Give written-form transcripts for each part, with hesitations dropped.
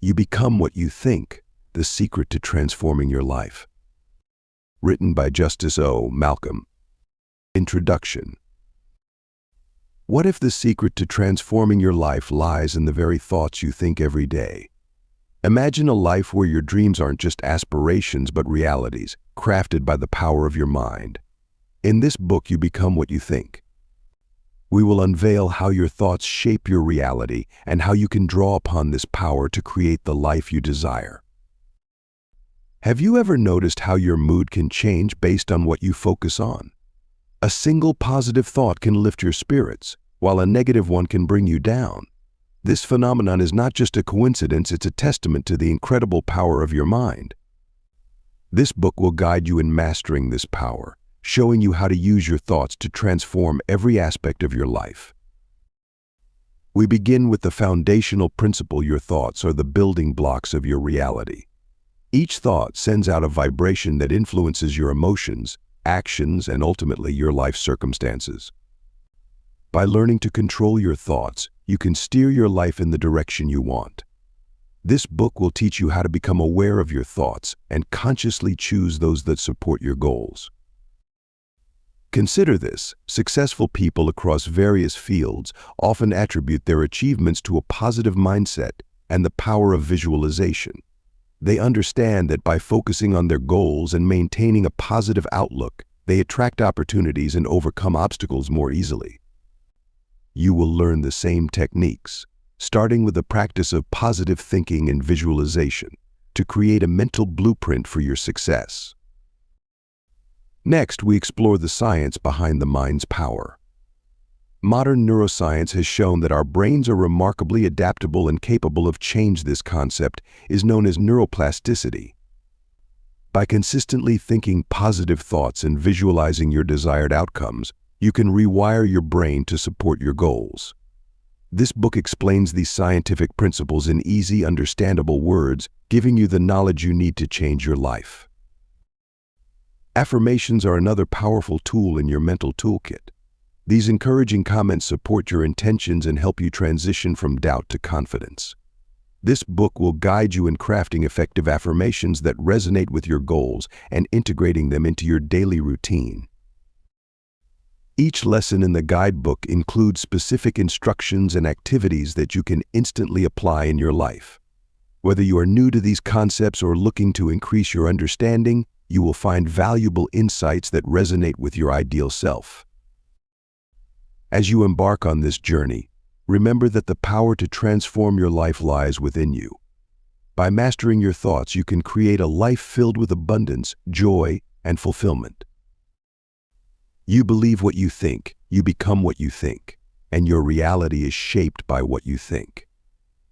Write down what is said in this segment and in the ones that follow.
You become what you think, the secret to transforming your life. Written by Justice O. Malcolm. Introduction. What if the secret to transforming your life lies in the very thoughts you think every day? Imagine a life where your dreams aren't just aspirations but realities, crafted by the power of your mind. In this book, you become what you think. We will unveil how your thoughts shape your reality and how you can draw upon this power to create the life you desire. Have you ever noticed how your mood can change based on what you focus on? A single positive thought can lift your spirits, while a negative one can bring you down. This phenomenon is not just a coincidence, it's a testament to the incredible power of your mind. This book will guide you in mastering this power, showing you how to use your thoughts to transform every aspect of your life. We begin with the foundational principle: your thoughts are the building blocks of your reality. Each thought sends out a vibration that influences your emotions, actions, and ultimately your life circumstances. By learning to control your thoughts, you can steer your life in the direction you want. This book will teach you how to become aware of your thoughts and consciously choose those that support your goals. Consider this: successful people across various fields often attribute their achievements to a positive mindset and the power of visualization. They understand that by focusing on their goals and maintaining a positive outlook, they attract opportunities and overcome obstacles more easily. You will learn the same techniques, starting with the practice of positive thinking and visualization, to create a mental blueprint for your success. Next, we explore the science behind the mind's power. Modern neuroscience has shown that our brains are remarkably adaptable and capable of change. This concept is known as neuroplasticity. By consistently thinking positive thoughts and visualizing your desired outcomes, you can rewire your brain to support your goals. This book explains these scientific principles in easy, understandable words, giving you the knowledge you need to change your life. Affirmations are another powerful tool in your mental toolkit. These encouraging comments support your intentions and help you transition from doubt to confidence. This book will guide you in crafting effective affirmations that resonate with your goals and integrating them into your daily routine. Each lesson in the guidebook includes specific instructions and activities that you can instantly apply in your life. Whether you are new to these concepts or looking to increase your understanding, you will find valuable insights that resonate with your ideal self. As you embark on this journey, remember that the power to transform your life lies within you. By mastering your thoughts, you can create a life filled with abundance, joy, and fulfillment. You believe what you think, you become what you think, and your reality is shaped by what you think.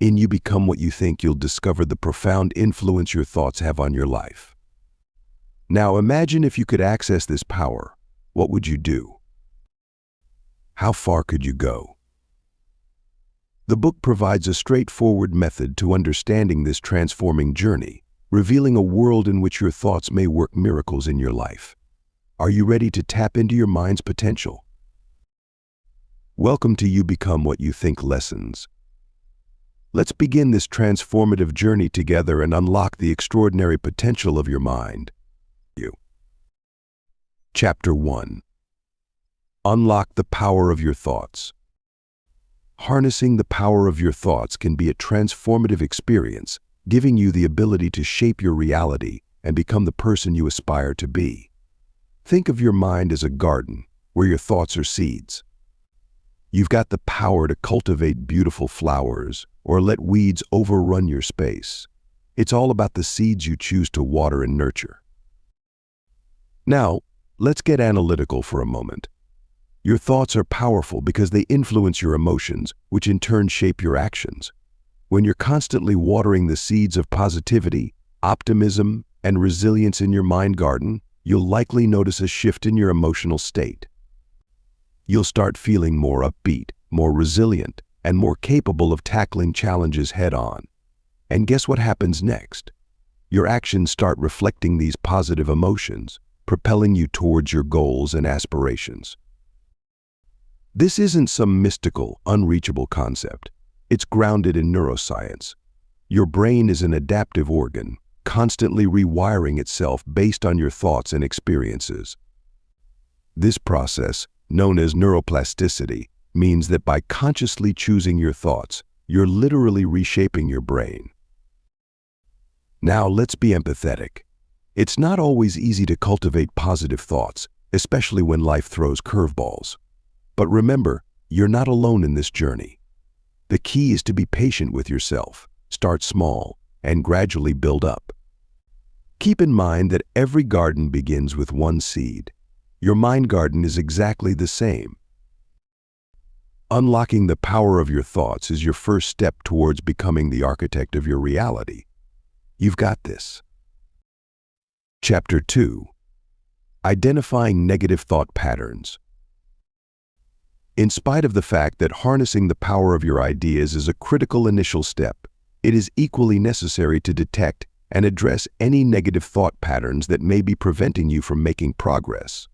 In You Become What You Think, you'll discover the profound influence your thoughts have on your life. Now imagine if you could access this power. What would you do? How far could you go? The book provides a straightforward method to understanding this transforming journey, revealing a world in which your thoughts may work miracles in your life. Are you ready to tap into your mind's potential? Welcome to You Become What You Think lessons. Let's begin this transformative journey together and unlock the extraordinary potential of your mind. Chapter 1. Unlock the power of your thoughts. Harnessing the power of your thoughts can be a transformative experience, giving you the ability to shape your reality and become the person you aspire to be. Think of your mind as a garden where your thoughts are seeds. You've got the power to cultivate beautiful flowers or let weeds overrun your space. It's all about the seeds you choose to water and nurture. Now, let's get analytical for a moment. Your thoughts are powerful because they influence your emotions, which in turn shape your actions. When you're constantly watering the seeds of positivity, optimism, and resilience in your mind garden, you'll likely notice a shift in your emotional state. You'll start feeling more upbeat, more resilient, and more capable of tackling challenges head-on. And guess what happens next? Your actions start reflecting these positive emotions, propelling you towards your goals and aspirations. This isn't some mystical, unreachable concept. It's grounded in neuroscience. Your brain is an adaptive organ, constantly rewiring itself based on your thoughts and experiences. This process, known as neuroplasticity, means that by consciously choosing your thoughts, you're literally reshaping your brain. Now let's be empathetic. It's not always easy to cultivate positive thoughts, especially when life throws curveballs. But remember, you're not alone in this journey. The key is to be patient with yourself, start small, and gradually build up. Keep in mind that every garden begins with one seed. Your mind garden is exactly the same. Unlocking the power of your thoughts is your first step towards becoming the architect of your reality. You've got this. Chapter 2. Identifying negative thought patterns. In spite of the fact that harnessing the power of your ideas is a critical initial step, it is equally necessary to detect and address any negative thought patterns that may be preventing you from making progress.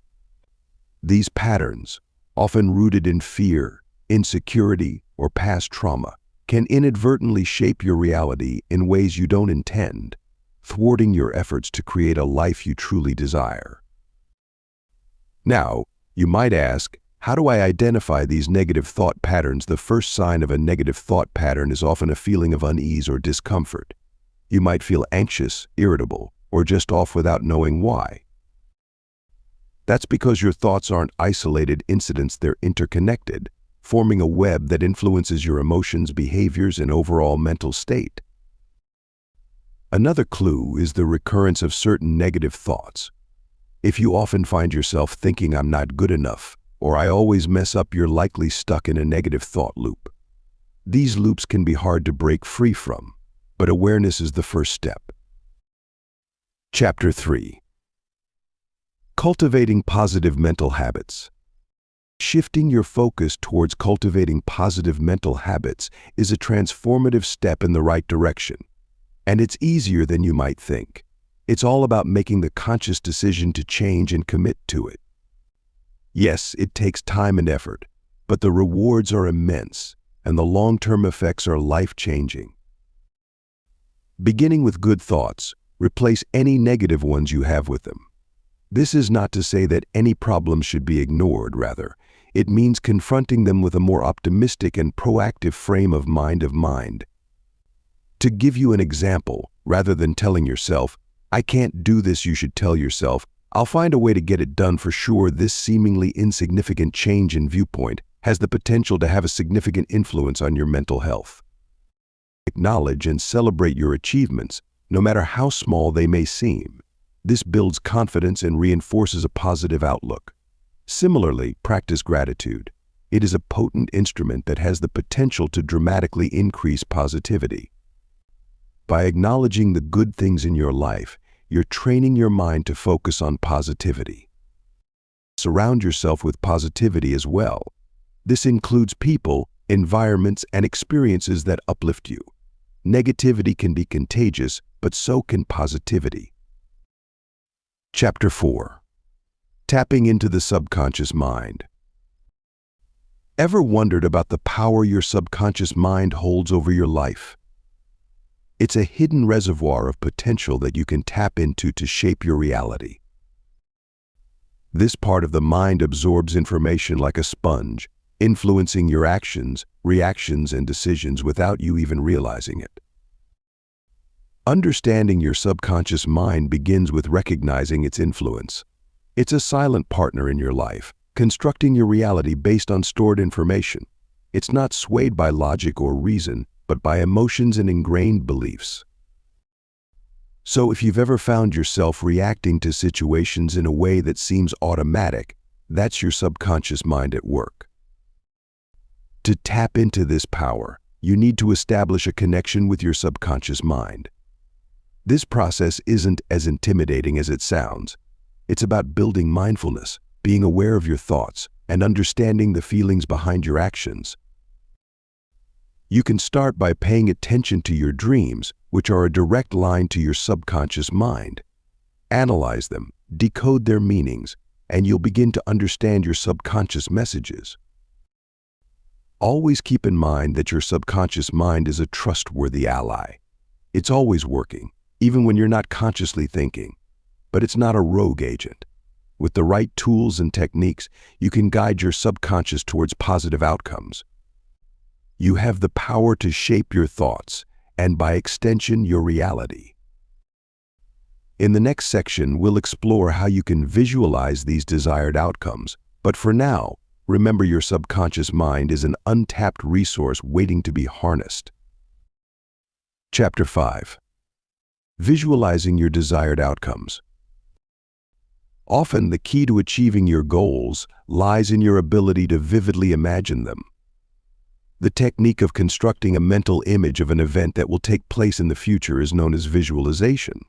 These patterns, often rooted in fear, insecurity, or past trauma, can inadvertently shape your reality in ways you don't intend, thwarting your efforts to create a life you truly desire. Now, you might ask, how do I identify these negative thought patterns? The first sign of a negative thought pattern is often a feeling of unease or discomfort. You might feel anxious, irritable, or just off without knowing why. That's because your thoughts aren't isolated incidents, they're interconnected, forming a web that influences your emotions, behaviors, and overall mental state. Another clue is the recurrence of certain negative thoughts. If you often find yourself thinking, "I'm not good enough," or "I always mess up," you're likely stuck in a negative thought loop. These loops can be hard to break free from, but awareness is the first step. Chapter 3. Cultivating positive mental habits. Shifting your focus towards cultivating positive mental habits is a transformative step in the right direction, and it's easier than you might think. It's all about making the conscious decision to change and commit to it. Yes, it takes time and effort, but the rewards are immense, and the long-term effects are life-changing. Beginning with good thoughts, replace any negative ones you have with them. This is not to say that any problems should be ignored, rather, it means confronting them with a more optimistic and proactive frame of mind. To give you an example, rather than telling yourself, "I can't do this," you should tell yourself, "I'll find a way to get it done for sure." This seemingly insignificant change in viewpoint has the potential to have a significant influence on your mental health. Acknowledge and celebrate your achievements, no matter how small they may seem. This builds confidence and reinforces a positive outlook. Similarly, practice gratitude. It is a potent instrument that has the potential to dramatically increase positivity. By acknowledging the good things in your life, you're training your mind to focus on positivity. Surround yourself with positivity as well. This includes people, environments, and experiences that uplift you. Negativity can be contagious, but so can positivity. Chapter 4. Tapping into the subconscious mind. Ever wondered about the power your subconscious mind holds over your life? It's a hidden reservoir of potential that you can tap into to shape your reality. This part of the mind absorbs information like a sponge, influencing your actions, reactions, and decisions without you even realizing it. Understanding your subconscious mind begins with recognizing its influence. It's a silent partner in your life, constructing your reality based on stored information. It's not swayed by logic or reason, but by emotions and ingrained beliefs. So if you've ever found yourself reacting to situations in a way that seems automatic, that's your subconscious mind at work. To tap into this power, you need to establish a connection with your subconscious mind. This process isn't as intimidating as it sounds. It's about building mindfulness, being aware of your thoughts, and understanding the feelings behind your actions. You can start by paying attention to your dreams, which are a direct line to your subconscious mind. Analyze them, decode their meanings, and you'll begin to understand your subconscious messages. Always keep in mind that your subconscious mind is a trustworthy ally. It's always working, even when you're not consciously thinking. But it's not a rogue agent. With the right tools and techniques, you can guide your subconscious towards positive outcomes. You have the power to shape your thoughts, and by extension, your reality. In the next section, we'll explore how you can visualize these desired outcomes. But for now, remember your subconscious mind is an untapped resource waiting to be harnessed. Chapter 5. Visualizing your desired outcomes. Often, the key to achieving your goals lies in your ability to vividly imagine them. The technique of constructing a mental image of an event that will take place in the future is known as visualization.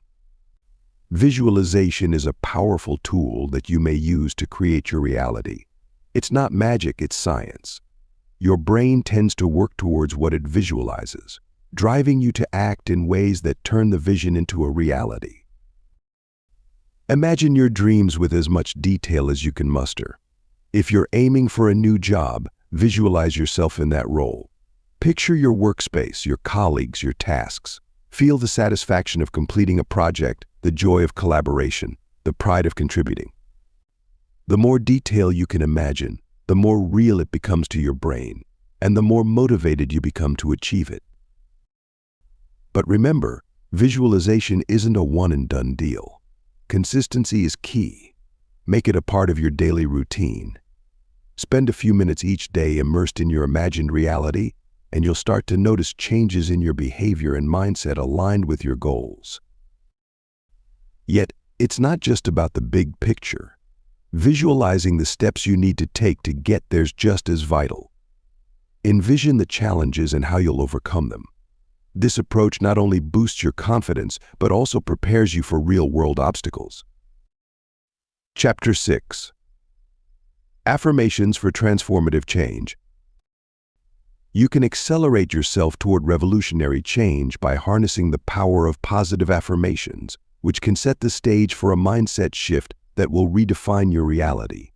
Visualization is a powerful tool that you may use to create your reality. It's not magic, it's science. Your brain tends to work towards what it visualizes, driving you to act in ways that turn the vision into a reality. Imagine your dreams with as much detail as you can muster. If you're aiming for a new job, visualize yourself in that role. Picture your workspace, your colleagues, your tasks. Feel the satisfaction of completing a project, the joy of collaboration, the pride of contributing. The more detail you can imagine, the more real it becomes to your brain, and the more motivated you become to achieve it. But remember, visualization isn't a one-and-done deal. Consistency is key. Make it a part of your daily routine. Spend a few minutes each day immersed in your imagined reality, and you'll start to notice changes in your behavior and mindset aligned with your goals. Yet, it's not just about the big picture. Visualizing the steps you need to take to get there's just as vital. Envision the challenges and how you'll overcome them. This approach not only boosts your confidence, but also prepares you for real-world obstacles. Chapter 6. Affirmations for transformative change. You can accelerate yourself toward revolutionary change by harnessing the power of positive affirmations, which can set the stage for a mindset shift that will redefine your reality.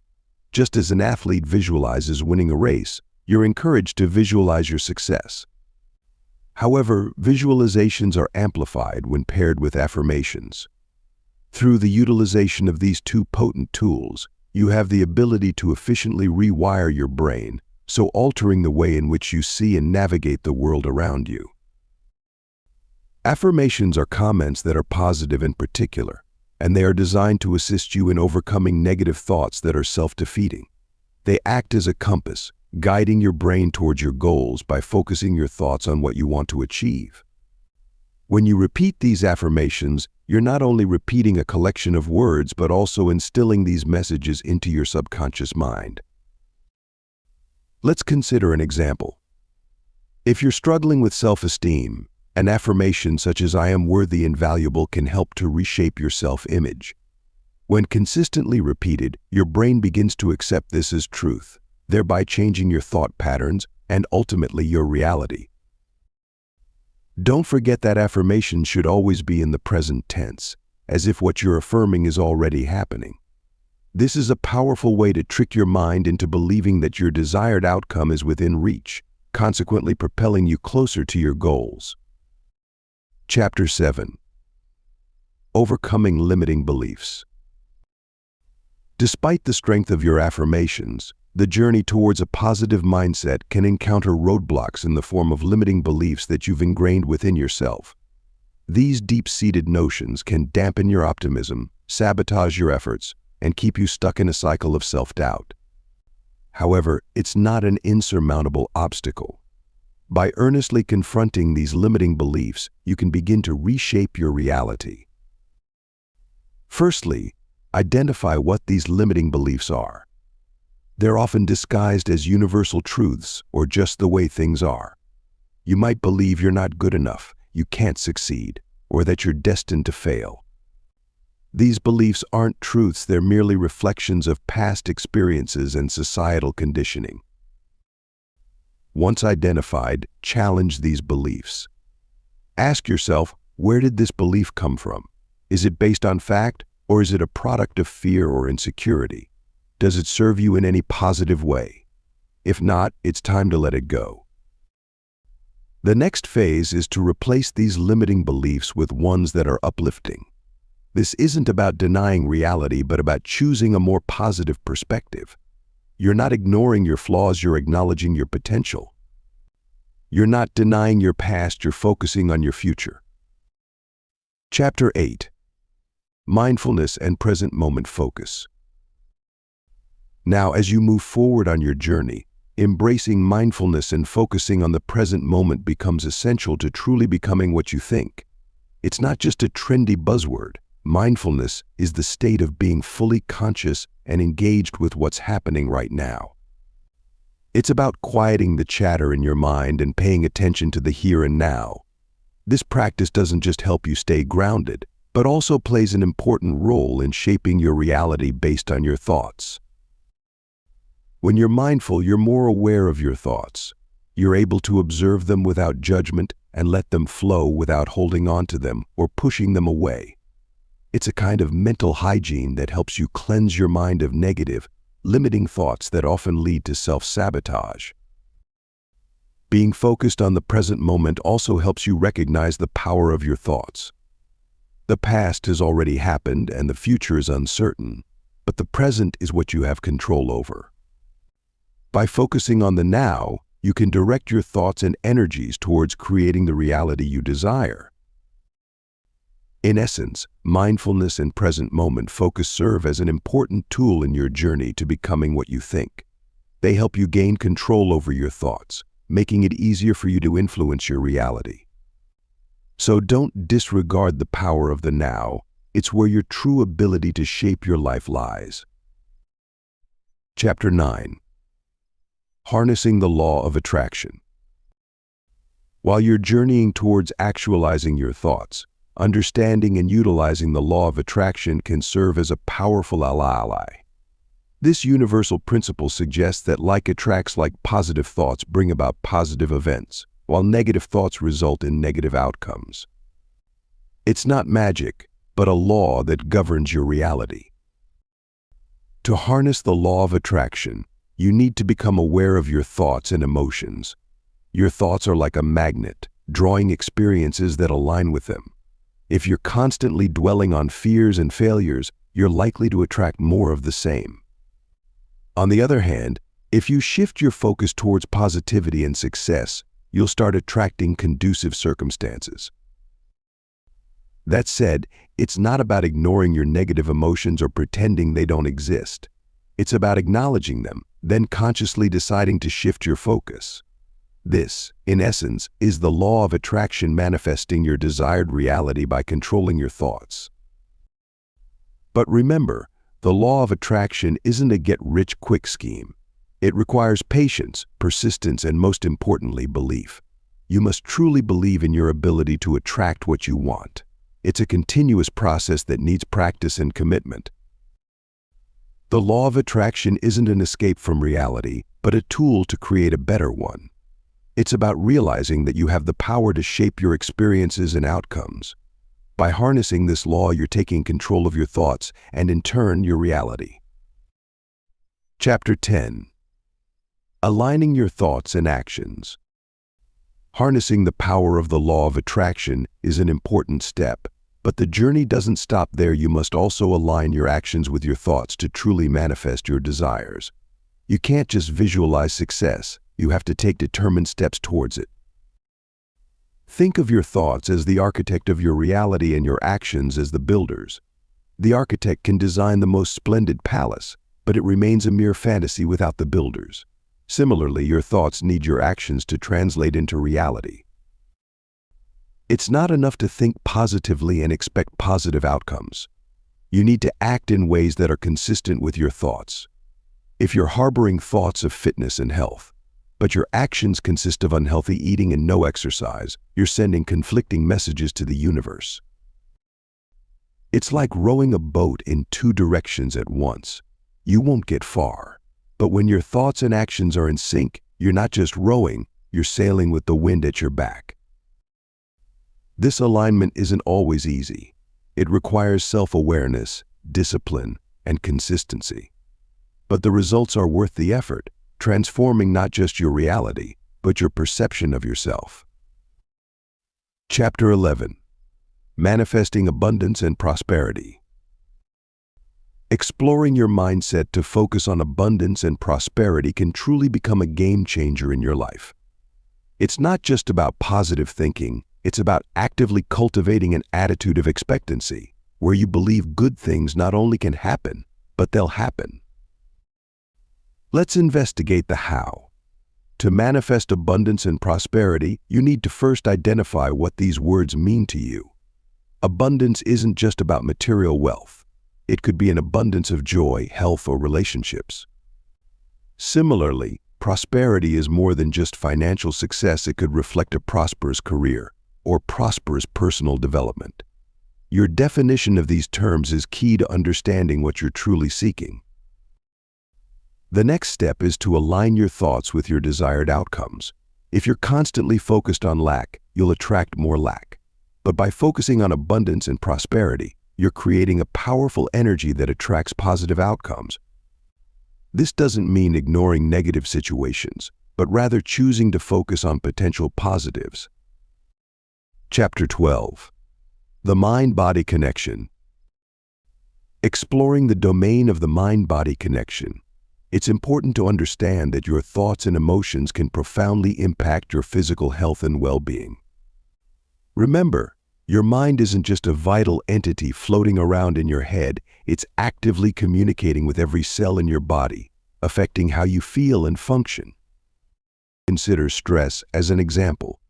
Just as an athlete visualizes winning a race, you're encouraged to visualize your success. However, visualizations are amplified when paired with affirmations. Through the utilization of these two potent tools, you have the ability to efficiently rewire your brain, so altering the way in which you see and navigate the world around you. Affirmations are comments that are positive in particular, and they are designed to assist you in overcoming negative thoughts that are self-defeating. They act as a compass, guiding your brain towards your goals by focusing your thoughts on what you want to achieve. When you repeat these affirmations, you're not only repeating a collection of words, but also instilling these messages into your subconscious mind. Let's consider an example. If you're struggling with self-esteem, an affirmation such as "I am worthy and valuable" can help to reshape your self-image. When consistently repeated, your brain begins to accept this as truth, thereby changing your thought patterns and ultimately your reality. Don't forget that affirmation should always be in the present tense, as if what you're affirming is already happening. This is a powerful way to trick your mind into believing that your desired outcome is within reach, consequently propelling you closer to your goals. Chapter 7. Overcoming limiting beliefs. Despite the strength of your affirmations, the journey towards a positive mindset can encounter roadblocks in the form of limiting beliefs that you've ingrained within yourself. These deep-seated notions can dampen your optimism, sabotage your efforts, and keep you stuck in a cycle of self-doubt. However, it's not an insurmountable obstacle. By earnestly confronting these limiting beliefs, you can begin to reshape your reality. Firstly, identify what these limiting beliefs are. They're often disguised as universal truths or just the way things are. You might believe you're not good enough, you can't succeed, or that you're destined to fail. These beliefs aren't truths, they're merely reflections of past experiences and societal conditioning. Once identified, challenge these beliefs. Ask yourself, where did this belief come from? Is it based on fact, or is it a product of fear or insecurity? Does it serve you in any positive way? If not, it's time to let it go. The next phase is to replace these limiting beliefs with ones that are uplifting. This isn't about denying reality, but about choosing a more positive perspective. You're not ignoring your flaws, you're acknowledging your potential. You're not denying your past, you're focusing on your future. Chapter 8. Mindfulness and Present Moment Focus. Now, as you move forward on your journey, embracing mindfulness and focusing on the present moment becomes essential to truly becoming what you think. It's not just a trendy buzzword. Mindfulness is the state of being fully conscious and engaged with what's happening right now. It's about quieting the chatter in your mind and paying attention to the here and now. This practice doesn't just help you stay grounded, but also plays an important role in shaping your reality based on your thoughts. When you're mindful, you're more aware of your thoughts. You're able to observe them without judgment and let them flow without holding on to them or pushing them away. It's a kind of mental hygiene that helps you cleanse your mind of negative, limiting thoughts that often lead to self-sabotage. Being focused on the present moment also helps you recognize the power of your thoughts. The past has already happened and the future is uncertain, but the present is what you have control over. By focusing on the now, you can direct your thoughts and energies towards creating the reality you desire. In essence, mindfulness and present moment focus serve as an important tool in your journey to becoming what you think. They help you gain control over your thoughts, making it easier for you to influence your reality. So don't disregard the power of the now. It's where your true ability to shape your life lies. Chapter 9. Harnessing the Law of Attraction. While you're journeying towards actualizing your thoughts, understanding and utilizing the law of attraction can serve as a powerful ally. This universal principle suggests that like attracts like, positive thoughts bring about positive events, while negative thoughts result in negative outcomes. It's not magic, but a law that governs your reality. To harness the law of attraction, you need to become aware of your thoughts and emotions. Your thoughts are like a magnet, drawing experiences that align with them. If you're constantly dwelling on fears and failures, you're likely to attract more of the same. On the other hand, if you shift your focus towards positivity and success, you'll start attracting conducive circumstances. That said, it's not about ignoring your negative emotions or pretending they don't exist. It's about acknowledging them, then consciously deciding to shift your focus. This, in essence, is the law of attraction manifesting your desired reality by controlling your thoughts. But remember, the law of attraction isn't a get-rich-quick scheme. It requires patience, persistence, and most importantly, belief. You must truly believe in your ability to attract what you want. It's a continuous process that needs practice and commitment. The law of attraction isn't an escape from reality, but a tool to create a better one. It's about realizing that you have the power to shape your experiences and outcomes. By harnessing this law, you're taking control of your thoughts and, in turn, your reality. Chapter 10. Aligning your thoughts and actions. Harnessing the power of the law of attraction is an important step, but the journey doesn't stop there. You must also align your actions with your thoughts to truly manifest your desires. You can't just visualize success. You have to take determined steps towards it. Think of your thoughts as the architect of your reality and your actions as the builders. The architect can design the most splendid palace, but it remains a mere fantasy without the builders. Similarly, your thoughts need your actions to translate into reality. It's not enough to think positively and expect positive outcomes. You need to act in ways that are consistent with your thoughts. If you're harboring thoughts of fitness and health, but your actions consist of unhealthy eating and no exercise, you're sending conflicting messages to the universe. It's like rowing a boat in two directions at once. You won't get far. But when your thoughts and actions are in sync, you're not just rowing, you're sailing with the wind at your back. This alignment isn't always easy. It requires self-awareness, discipline, and consistency. But the results are worth the effort, transforming not just your reality, but your perception of yourself. Chapter 11. Manifesting Abundance and Prosperity. Exploring your mindset to focus on abundance and prosperity can truly become a game changer in your life. It's not just about positive thinking, it's about actively cultivating an attitude of expectancy, where you believe good things not only can happen, but they'll happen. Let's investigate the how. To manifest abundance and prosperity, you need to first identify what these words mean to you. Abundance isn't just about material wealth. It could be an abundance of joy, health, or relationships. Similarly, prosperity is more than just financial success. It could reflect a prosperous career or prosperous personal development. Your definition of these terms is key to understanding what you're truly seeking. The next step is to align your thoughts with your desired outcomes. If you're constantly focused on lack, you'll attract more lack. But by focusing on abundance and prosperity, you're creating a powerful energy that attracts positive outcomes. This doesn't mean ignoring negative situations, but rather choosing to focus on potential positives. Chapter 12. The Mind-Body Connection. Exploring the domain of the mind-body connection. It's important to understand that your thoughts and emotions can profoundly impact your physical health and well-being. Remember, your mind isn't just a vital entity floating around in your head, it's actively communicating with every cell in your body, affecting how you feel and function. Consider stress as an example.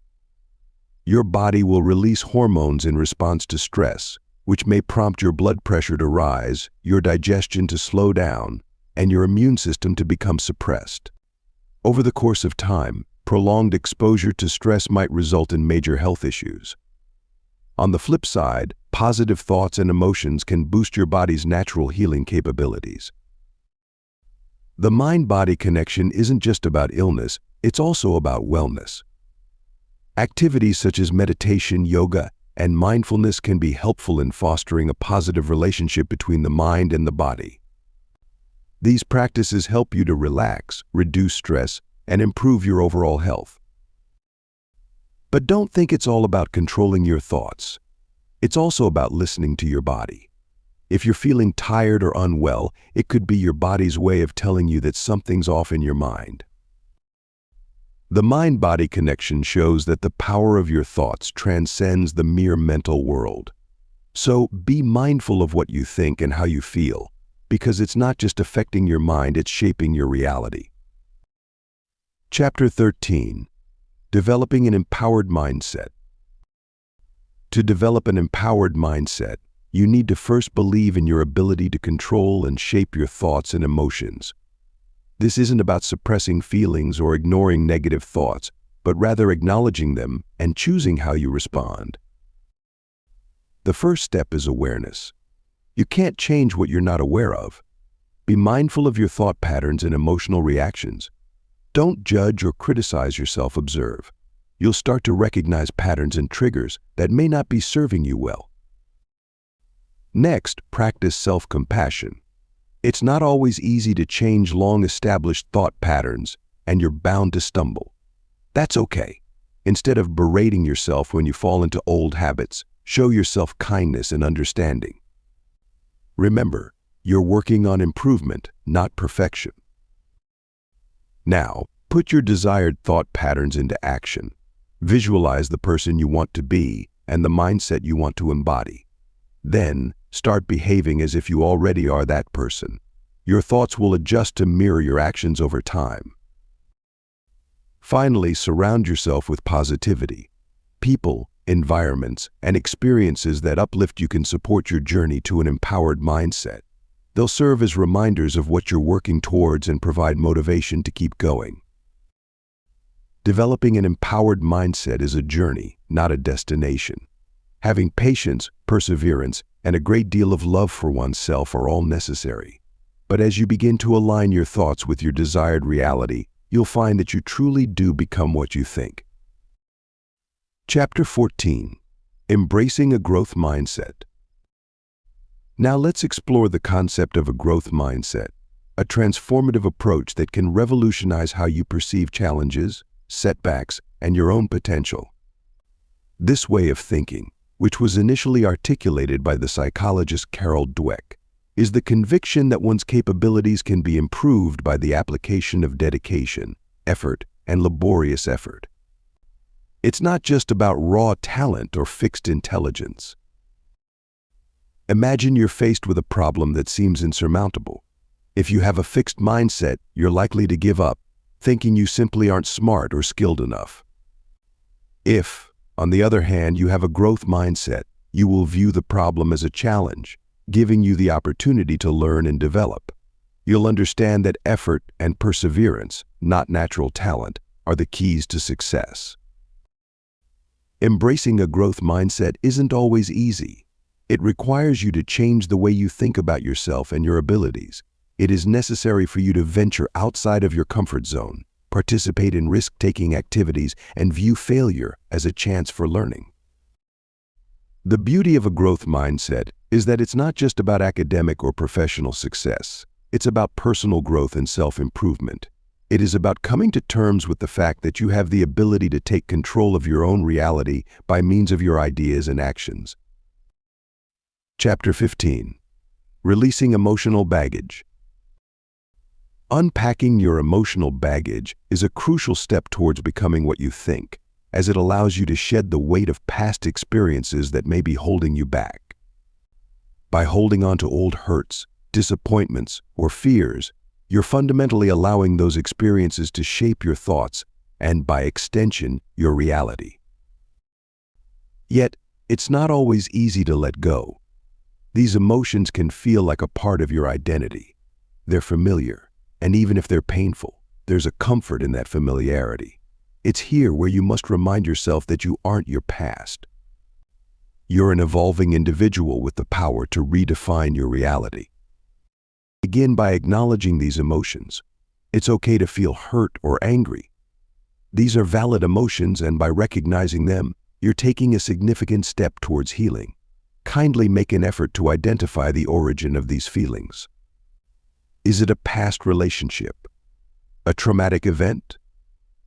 Your body will release hormones in response to stress, which may prompt your blood pressure to rise, your digestion to slow down, and your immune system to become suppressed. Over the course of time, prolonged exposure to stress might result in major health issues. On the flip side, positive thoughts and emotions can boost your body's natural healing capabilities. The mind-body connection isn't just about illness, it's also about wellness. Activities such as meditation, yoga, and mindfulness can be helpful in fostering a positive relationship between the mind and the body. These practices help you to relax, reduce stress, and improve your overall health. But don't think it's all about controlling your thoughts. It's also about listening to your body. If you're feeling tired or unwell, it could be your body's way of telling you that something's off in your mind. The mind-body connection shows that the power of your thoughts transcends the mere mental world. So be mindful of what you think and how you feel, because it's not just affecting your mind, it's shaping your reality. Chapter 13. Developing an empowered mindset. To develop an empowered mindset, you need to first believe in your ability to control and shape your thoughts and emotions. This isn't about suppressing feelings or ignoring negative thoughts, but rather acknowledging them and choosing how you respond. The first step is awareness. You can't change what you're not aware of. Be mindful of your thought patterns and emotional reactions. Don't judge or criticize yourself, observe. You'll start to recognize patterns and triggers that may not be serving you well. Next, practice self-compassion. It's not always easy to change long-established thought patterns, and you're bound to stumble. That's okay. Instead of berating yourself when you fall into old habits, show yourself kindness and understanding. Remember, you're working on improvement, not perfection. Now, put your desired thought patterns into action. Visualize the person you want to be and the mindset you want to embody. Then, start behaving as if you already are that person. Your thoughts will adjust to mirror your actions over time. Finally, surround yourself with positivity. People, environments, and experiences that uplift you can support your journey to an empowered mindset. They'll serve as reminders of what you're working towards and provide motivation to keep going. Developing an empowered mindset is a journey, not a destination. Having patience, perseverance, and a great deal of love for oneself are all necessary. But as you begin to align your thoughts with your desired reality, you'll find that you truly do become what you think. Chapter 14. Embracing a Growth Mindset. Now let's explore the concept of a growth mindset, a transformative approach that can revolutionize how you perceive challenges, setbacks, and your own potential. This way of thinking, which was initially articulated by the psychologist Carol Dweck, is the conviction that one's capabilities can be improved by the application of dedication, effort, and laborious effort. It's not just about raw talent or fixed intelligence. Imagine you're faced with a problem that seems insurmountable. If you have a fixed mindset, you're likely to give up, thinking you simply aren't smart or skilled enough. If, on the other hand, you have a growth mindset, you will view the problem as a challenge, giving you the opportunity to learn and develop. You'll understand that effort and perseverance, not natural talent, are the keys to success. Embracing a growth mindset isn't always easy. It requires you to change the way you think about yourself and your abilities. It is necessary for you to venture outside of your comfort zone, participate in risk-taking activities, and view failure as a chance for learning. The beauty of a growth mindset is that it's not just about academic or professional success. It's about personal growth and self-improvement. It is about coming to terms with the fact that you have the ability to take control of your own reality by means of your ideas and actions. Chapter 15. Releasing Emotional Baggage. Unpacking your emotional baggage is a crucial step towards becoming what you think, as it allows you to shed the weight of past experiences that may be holding you back. By holding on to old hurts, disappointments, or fears, you're fundamentally allowing those experiences to shape your thoughts and, by extension, your reality. Yet, it's not always easy to let go. These emotions can feel like a part of your identity. They're familiar, and even if they're painful, there's a comfort in that familiarity. It's here where you must remind yourself that you aren't your past. You're an evolving individual with the power to redefine your reality. Begin by acknowledging these emotions. It's okay to feel hurt or angry. These are valid emotions, and by recognizing them, you're taking a significant step towards healing. Kindly make an effort to identify the origin of these feelings. Is it a past relationship? A traumatic event?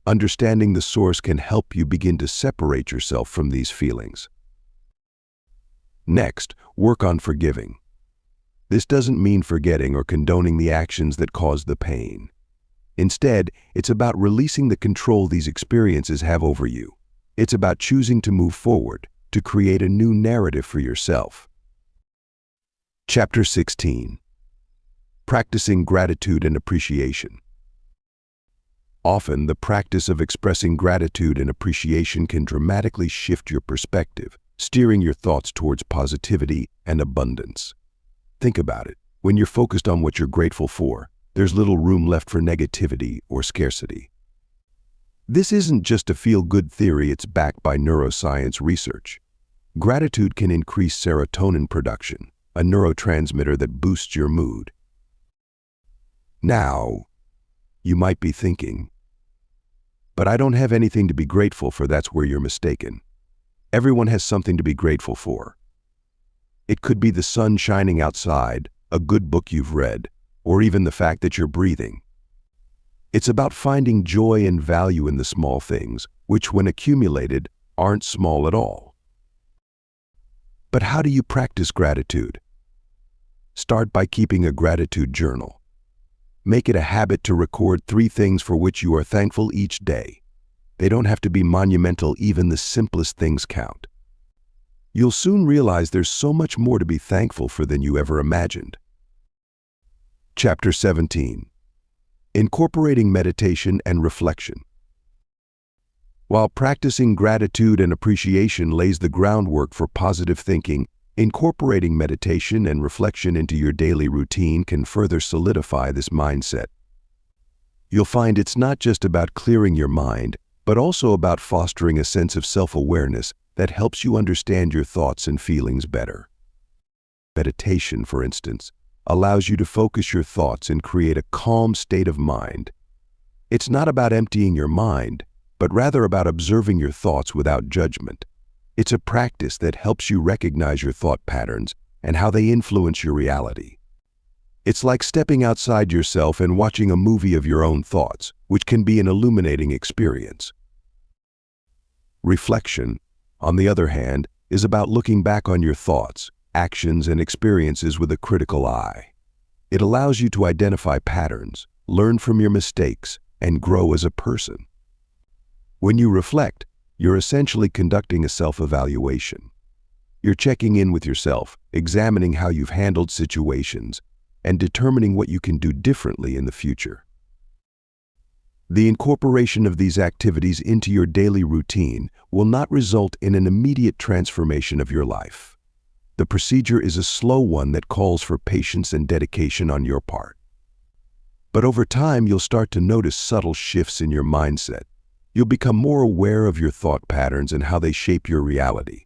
Understanding the source can help you begin to separate yourself from these feelings. Next, work on forgiving. This doesn't mean forgetting or condoning the actions that caused the pain. Instead, it's about releasing the control these experiences have over you. It's about choosing to move forward, to create a new narrative for yourself. Chapter 16. Practicing Gratitude and Appreciation. Often, the practice of expressing gratitude and appreciation can dramatically shift your perspective, steering your thoughts towards positivity and abundance. Think about it. When you're focused on what you're grateful for, there's little room left for negativity or scarcity. This isn't just a feel-good theory, it's backed by neuroscience research. Gratitude can increase serotonin production, a neurotransmitter that boosts your mood. Now, you might be thinking, but I don't have anything to be grateful for. That's where you're mistaken. Everyone has something to be grateful for. It could be the sun shining outside, a good book you've read, or even the fact that you're breathing. It's about finding joy and value in the small things, which when accumulated, aren't small at all. But how do you practice gratitude? Start by keeping a gratitude journal. Make it a habit to record 3 things for which you are thankful each day. They don't have to be monumental, even the simplest things count. You'll soon realize there's so much more to be thankful for than you ever imagined. Chapter 17. Incorporating Meditation and Reflection. While practicing gratitude and appreciation lays the groundwork for positive thinking, incorporating meditation and reflection into your daily routine can further solidify this mindset. You'll find it's not just about clearing your mind, but also about fostering a sense of self-awareness that helps you understand your thoughts and feelings better. Meditation, for instance, allows you to focus your thoughts and create a calm state of mind. It's not about emptying your mind, but rather about observing your thoughts without judgment. It's a practice that helps you recognize your thought patterns and how they influence your reality. It's like stepping outside yourself and watching a movie of your own thoughts, which can be an illuminating experience. Reflection, on the other hand, is about looking back on your thoughts, actions, and experiences with a critical eye. It allows you to identify patterns, learn from your mistakes, and grow as a person. When you reflect, you're essentially conducting a self-evaluation. You're checking in with yourself, examining how you've handled situations, and determining what you can do differently in the future. The incorporation of these activities into your daily routine will not result in an immediate transformation of your life. The procedure is a slow one that calls for patience and dedication on your part. But over time, you'll start to notice subtle shifts in your mindset. You'll become more aware of your thought patterns and how they shape your reality.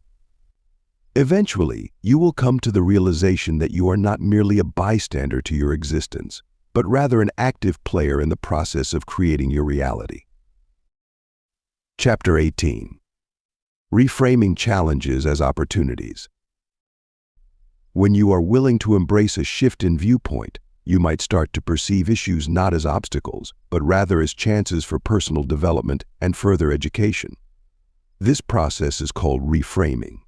Eventually, you will come to the realization that you are not merely a bystander to your existence, but rather an active player in the process of creating your reality. Chapter 18. Reframing challenges as opportunities. When you are willing to embrace a shift in viewpoint, you might start to perceive issues not as obstacles, but rather as chances for personal development and further education. This process is called reframing.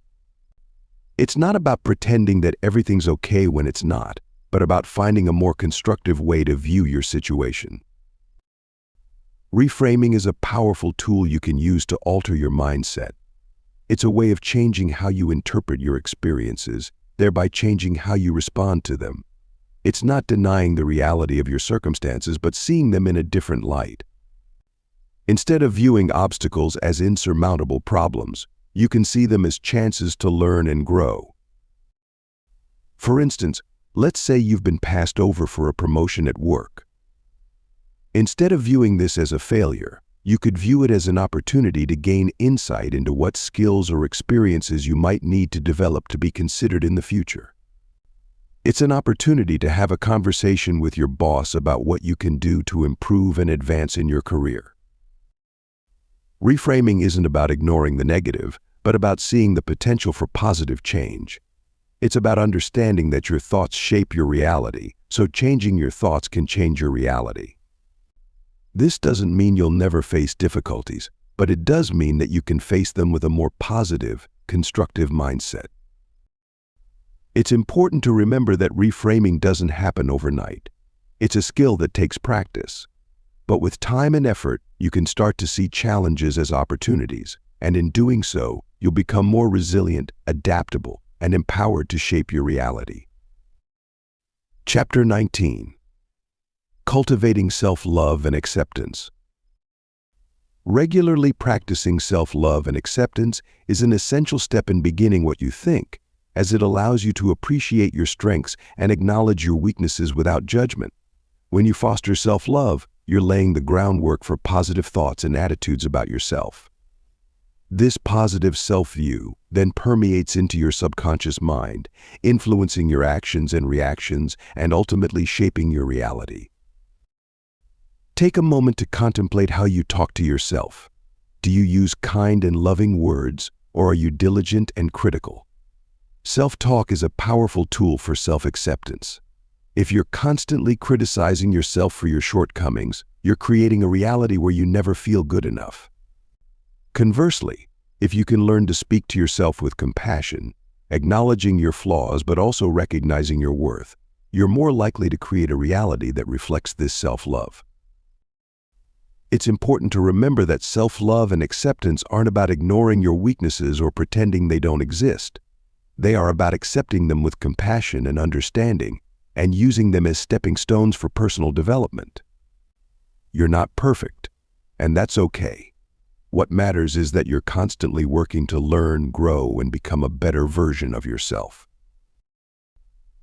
It's not about pretending that everything's okay when it's not, but about finding a more constructive way to view your situation. Reframing is a powerful tool you can use to alter your mindset. It's a way of changing how you interpret your experiences, thereby changing how you respond to them. It's not denying the reality of your circumstances, but seeing them in a different light. Instead of viewing obstacles as insurmountable problems, you can see them as chances to learn and grow. For instance, let's say you've been passed over for a promotion at work. Instead of viewing this as a failure, you could view it as an opportunity to gain insight into what skills or experiences you might need to develop to be considered in the future. It's an opportunity to have a conversation with your boss about what you can do to improve and advance in your career. Reframing isn't about ignoring the negative, but about seeing the potential for positive change. It's about understanding that your thoughts shape your reality, so changing your thoughts can change your reality. This doesn't mean you'll never face difficulties, but it does mean that you can face them with a more positive, constructive mindset. It's important to remember that reframing doesn't happen overnight. It's a skill that takes practice. But with time and effort, you can start to see challenges as opportunities, and in doing so, you'll become more resilient, adaptable, and empowered to shape your reality. Chapter 19. Cultivating self-love and acceptance. Regularly practicing self-love and acceptance is an essential step in beginning what you think, as it allows you to appreciate your strengths and acknowledge your weaknesses without judgment. When you foster self-love, you're laying the groundwork for positive thoughts and attitudes about yourself. This positive self-view then permeates into your subconscious mind, influencing your actions and reactions and ultimately shaping your reality. Take a moment to contemplate how you talk to yourself. Do you use kind and loving words, or are you diligent and critical? Self-talk is a powerful tool for self-acceptance. If you're constantly criticizing yourself for your shortcomings, you're creating a reality where you never feel good enough. Conversely, if you can learn to speak to yourself with compassion, acknowledging your flaws but also recognizing your worth, you're more likely to create a reality that reflects this self-love. It's important to remember that self-love and acceptance aren't about ignoring your weaknesses or pretending they don't exist. They are about accepting them with compassion and understanding, and using them as stepping stones for personal development. You're not perfect, and that's okay. What matters is that you're constantly working to learn, grow, and become a better version of yourself.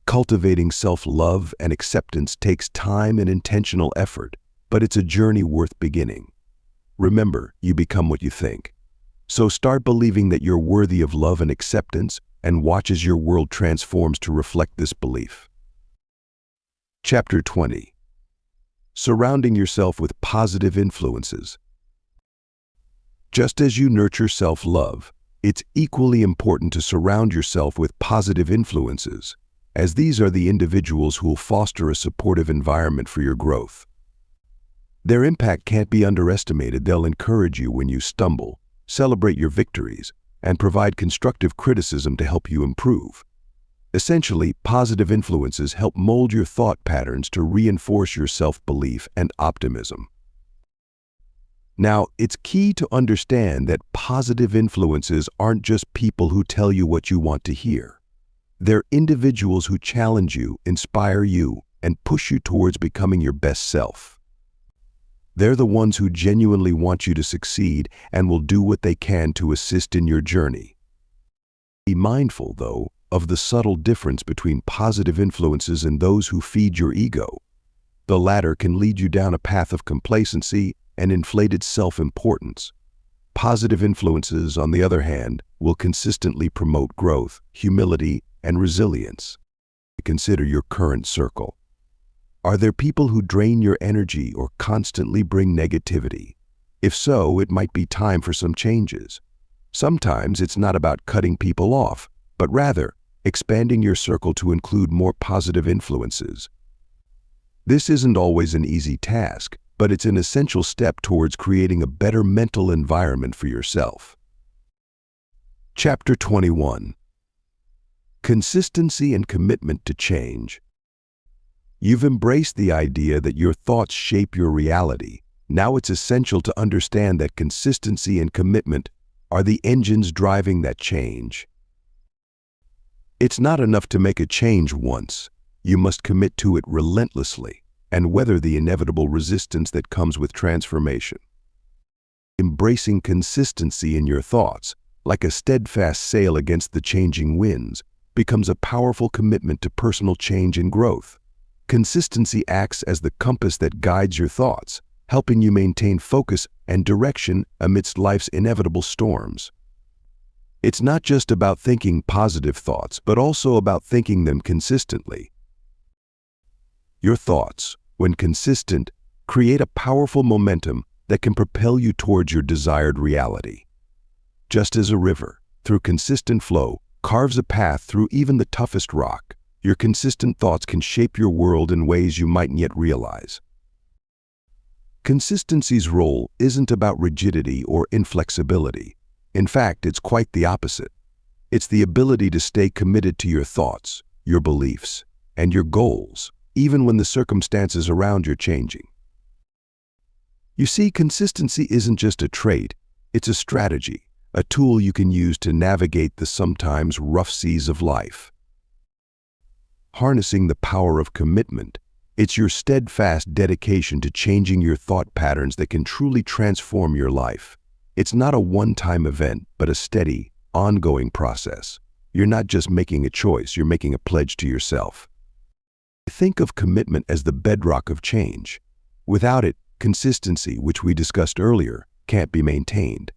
Cultivating self-love and acceptance takes time and intentional effort, but it's a journey worth beginning. Remember, you become what you think. So start believing that you're worthy of love and acceptance, and watch as your world transforms to reflect this belief. Chapter 20. Surrounding yourself with positive influences. Just as you nurture self-love, it's equally important to surround yourself with positive influences, as these are the individuals who will foster a supportive environment for your growth. Their impact can't be underestimated. They'll encourage you when you stumble, celebrate your victories, and provide constructive criticism to help you improve. Essentially, positive influences help mold your thought patterns to reinforce your self-belief and optimism. Now, it's key to understand that positive influences aren't just people who tell you what you want to hear. They're individuals who challenge you, inspire you, and push you towards becoming your best self. They're the ones who genuinely want you to succeed and will do what they can to assist in your journey. Be mindful, though, of the subtle difference between positive influences and those who feed your ego. The latter can lead you down a path of complacency and inflated self-importance. Positive influences, on the other hand, will consistently promote growth, humility, and resilience. Consider your current circle. Are there people who drain your energy or constantly bring negativity? If so, it might be time for some changes. Sometimes it's not about cutting people off, but rather expanding your circle to include more positive influences. This isn't always an easy task, but it's an essential step towards creating a better mental environment for yourself. Chapter 21. Consistency and commitment to change. You've embraced the idea that your thoughts shape your reality. Now it's essential to understand that consistency and commitment are the engines driving that change. It's not enough to make a change once. You must commit to it relentlessly and weather the inevitable resistance that comes with transformation. Embracing consistency in your thoughts, like a steadfast sail against the changing winds, becomes a powerful commitment to personal change and growth. Consistency acts as the compass that guides your thoughts, helping you maintain focus and direction amidst life's inevitable storms. It's not just about thinking positive thoughts, but also about thinking them consistently. Your thoughts, when consistent, create a powerful momentum that can propel you towards your desired reality. Just as a river, through consistent flow, carves a path through even the toughest rock, your consistent thoughts can shape your world in ways you mightn't yet realize. Consistency's role isn't about rigidity or inflexibility. In fact, it's quite the opposite. It's the ability to stay committed to your thoughts, your beliefs, and your goals, even when the circumstances around you are changing. You see, consistency isn't just a trait, it's a strategy, a tool you can use to navigate the sometimes rough seas of life. Harnessing the power of commitment, it's your steadfast dedication to changing your thought patterns that can truly transform your life. It's not a one-time event, but a steady, ongoing process. You're not just making a choice, you're making a pledge to yourself. Think of commitment as the bedrock of change. Without it, consistency, which we discussed earlier, can't be maintained.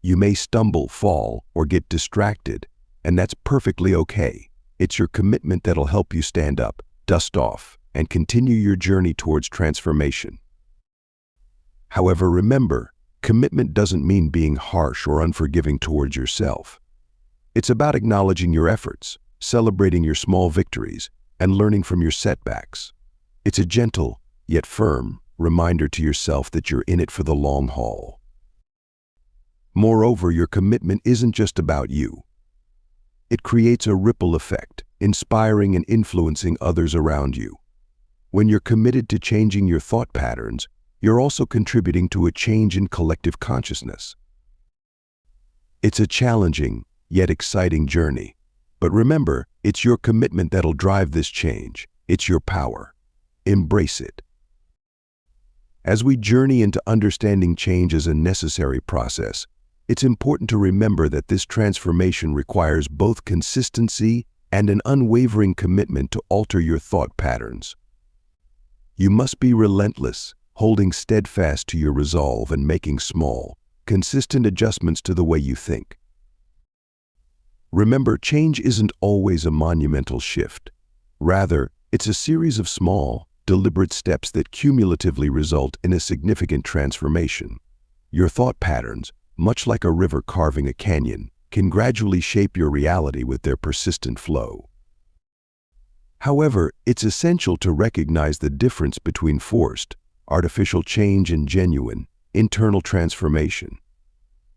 You may stumble, fall, or get distracted, and that's perfectly okay. It's your commitment that'll help you stand up, dust off, and continue your journey towards transformation. However, remember, commitment doesn't mean being harsh or unforgiving towards yourself. It's about acknowledging your efforts, celebrating your small victories, and learning from your setbacks. It's a gentle, yet firm, reminder to yourself that you're in it for the long haul. Moreover, your commitment isn't just about you. It creates a ripple effect, inspiring and influencing others around you. When you're committed to changing your thought patterns, you're also contributing to a change in collective consciousness. It's a challenging, yet exciting journey. But remember, it's your commitment that'll drive this change. It's your power. Embrace it. As we journey into understanding change as a necessary process, it's important to remember that this transformation requires both consistency and an unwavering commitment to alter your thought patterns. You must be relentless, holding steadfast to your resolve and making small, consistent adjustments to the way you think. Remember, change isn't always a monumental shift. Rather, it's a series of small, deliberate steps that cumulatively result in a significant transformation. Your thought patterns, much like a river carving a canyon, can gradually shape your reality with their persistent flow. However, it's essential to recognize the difference between forced, artificial change and genuine, internal transformation.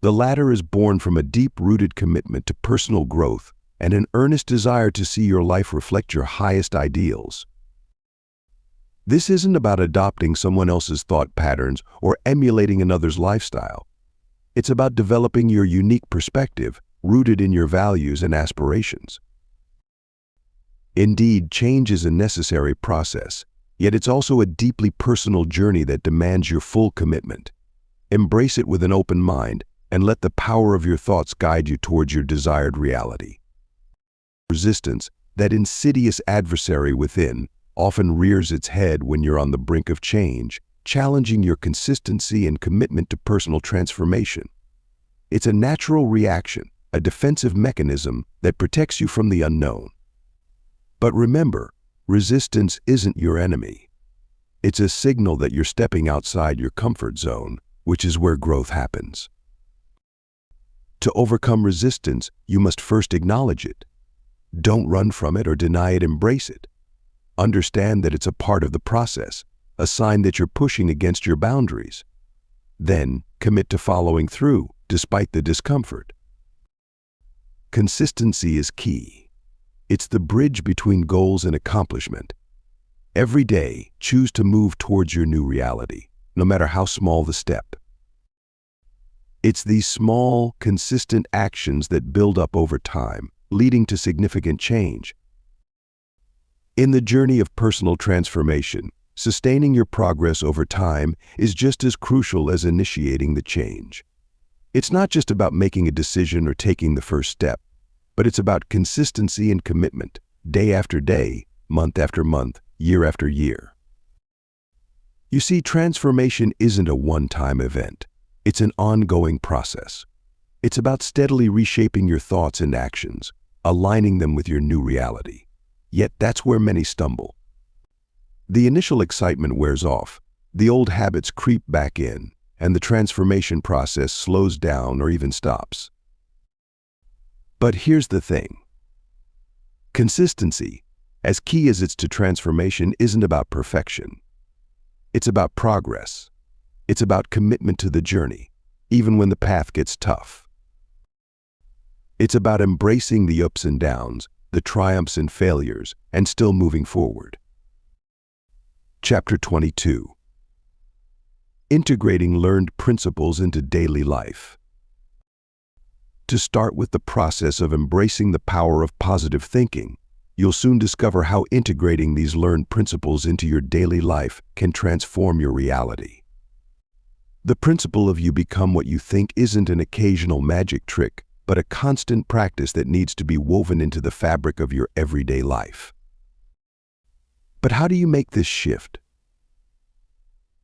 The latter is born from a deep-rooted commitment to personal growth and an earnest desire to see your life reflect your highest ideals. This isn't about adopting someone else's thought patterns or emulating another's lifestyle. It's about developing your unique perspective, rooted in your values and aspirations. Indeed, change is a necessary process, yet it's also a deeply personal journey that demands your full commitment. Embrace it with an open mind and let the power of your thoughts guide you towards your desired reality. Resistance, that insidious adversary within, often rears its head when you're on the brink of change, challenging your consistency and commitment to personal transformation. It's a natural reaction, a defensive mechanism that protects you from the unknown. But remember, resistance isn't your enemy. It's a signal that you're stepping outside your comfort zone, which is where growth happens. To overcome resistance, you must first acknowledge it. Don't run from it or deny it, embrace it. Understand that it's a part of the process, a sign that you're pushing against your boundaries. Then, commit to following through, despite the discomfort. Consistency is key. It's the bridge between goals and accomplishment. Every day, choose to move towards your new reality, no matter how small the step. It's these small, consistent actions that build up over time, leading to significant change. In the journey of personal transformation, sustaining your progress over time is just as crucial as initiating the change. It's not just about making a decision or taking the first step, but it's about consistency and commitment, day after day, month after month, year after year. You see, transformation isn't a one-time event. It's an ongoing process. It's about steadily reshaping your thoughts and actions, aligning them with your new reality. Yet that's where many stumble. The initial excitement wears off, the old habits creep back in, and the transformation process slows down or even stops. But here's the thing. Consistency, as key as it's to transformation, isn't about perfection. It's about progress. It's about commitment to the journey, even when the path gets tough. It's about embracing the ups and downs, the triumphs and failures, and still moving forward. Chapter 22. Integrating learned principles into daily life. To start with the process of embracing the power of positive thinking, you'll soon discover how integrating these learned principles into your daily life can transform your reality. The principle of you become what you think isn't an occasional magic trick, but a constant practice that needs to be woven into the fabric of your everyday life. But how do you make this shift?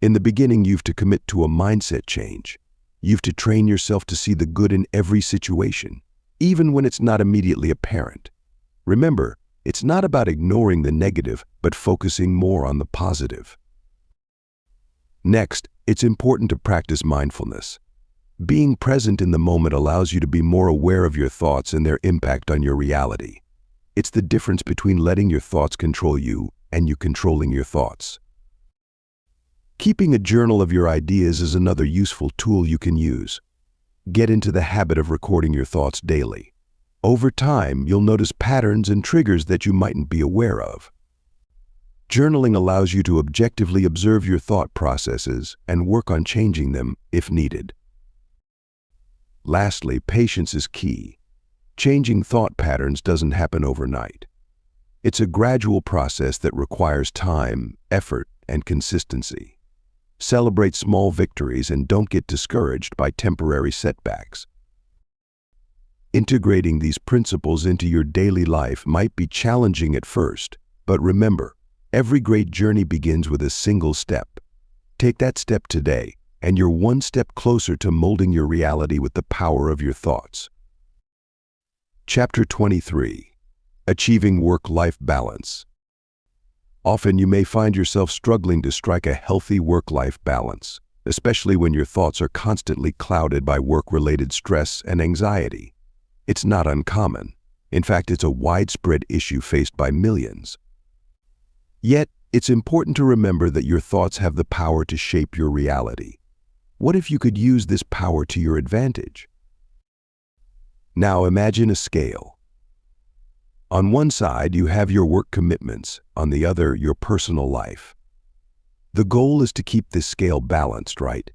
In the beginning, you've to commit to a mindset change. You've to train yourself to see the good in every situation, even when it's not immediately apparent. Remember, it's not about ignoring the negative, but focusing more on the positive. Next, it's important to practice mindfulness. Being present in the moment allows you to be more aware of your thoughts and their impact on your reality. It's the difference between letting your thoughts control you and you controlling your thoughts. Keeping a journal of your ideas is another useful tool you can use. Get into the habit of recording your thoughts daily. Over time, you'll notice patterns and triggers that you mightn't be aware of. Journaling allows you to objectively observe your thought processes and work on changing them if needed. Lastly, patience is key. Changing thought patterns doesn't happen overnight. It's a gradual process that requires time, effort, and consistency. Celebrate small victories and don't get discouraged by temporary setbacks. Integrating these principles into your daily life might be challenging at first, but remember, every great journey begins with a single step. Take that step today, and you're one step closer to molding your reality with the power of your thoughts. Chapter 23. Achieving work-life balance. Often you may find yourself struggling to strike a healthy work-life balance, especially when your thoughts are constantly clouded by work-related stress and anxiety. It's not uncommon. In fact, it's a widespread issue faced by millions. Yet, it's important to remember that your thoughts have the power to shape your reality. What if you could use this power to your advantage? Now imagine a scale. On one side, you have your work commitments, on the other, your personal life. The goal is to keep this scale balanced, right?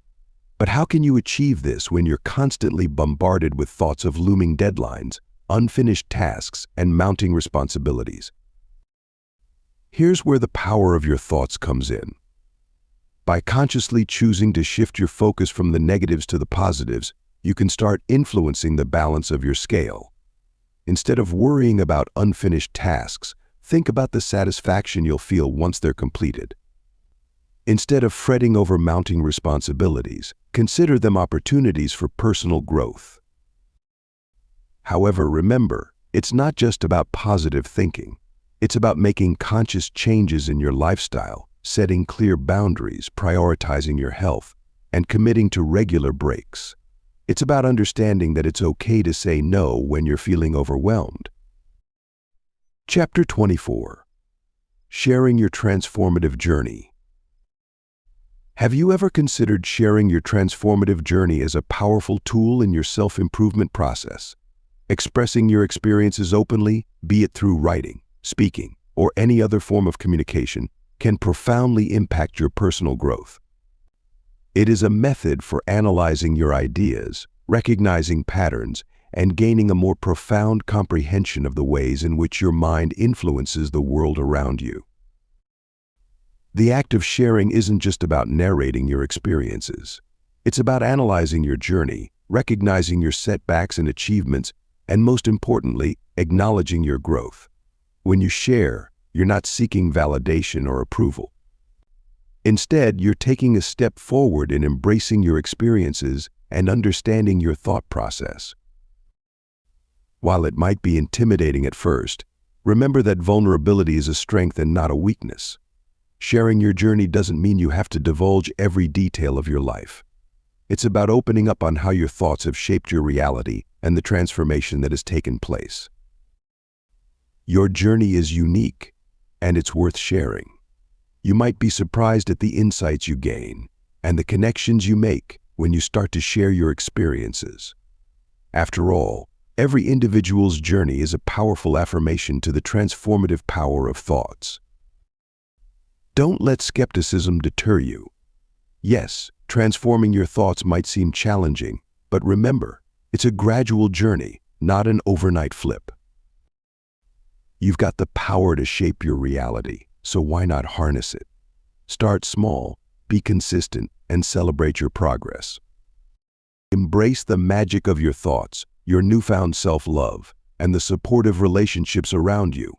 But how can you achieve this when you're constantly bombarded with thoughts of looming deadlines, unfinished tasks, and mounting responsibilities? Here's where the power of your thoughts comes in. By consciously choosing to shift your focus from the negatives to the positives, you can start influencing the balance of your scale. Instead of worrying about unfinished tasks, think about the satisfaction you'll feel once they're completed. Instead of fretting over mounting responsibilities, consider them opportunities for personal growth. However, remember, it's not just about positive thinking. It's about making conscious changes in your lifestyle, setting clear boundaries, prioritizing your health, and committing to regular breaks. It's about understanding that it's okay to say no when you're feeling overwhelmed. Chapter 24. Sharing your transformative journey. Have you ever considered sharing your transformative journey as a powerful tool in your self-improvement process? Expressing your experiences openly, be it through writing, speaking, or any other form of communication, can profoundly impact your personal growth. It is a method for analyzing your ideas, recognizing patterns, and gaining a more profound comprehension of the ways in which your mind influences the world around you. The act of sharing isn't just about narrating your experiences. It's about analyzing your journey, recognizing your setbacks and achievements, and most importantly, acknowledging your growth. When you share, you're not seeking validation or approval. Instead, you're taking a step forward in embracing your experiences and understanding your thought process. While it might be intimidating at first, remember that vulnerability is a strength and not a weakness. Sharing your journey doesn't mean you have to divulge every detail of your life. It's about opening up on how your thoughts have shaped your reality and the transformation that has taken place. Your journey is unique, and it's worth sharing. You might be surprised at the insights you gain and the connections you make when you start to share your experiences. After all, every individual's journey is a powerful affirmation to the transformative power of thoughts. Don't let skepticism deter you. Yes, transforming your thoughts might seem challenging, but remember, it's a gradual journey, not an overnight flip. You've got the power to shape your reality, so why not harness it? Start small, be consistent, and celebrate your progress. Embrace the magic of your thoughts, your newfound self-love, and the supportive relationships around you.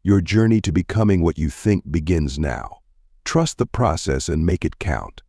Your journey to becoming what you think begins now. Trust the process and make it count.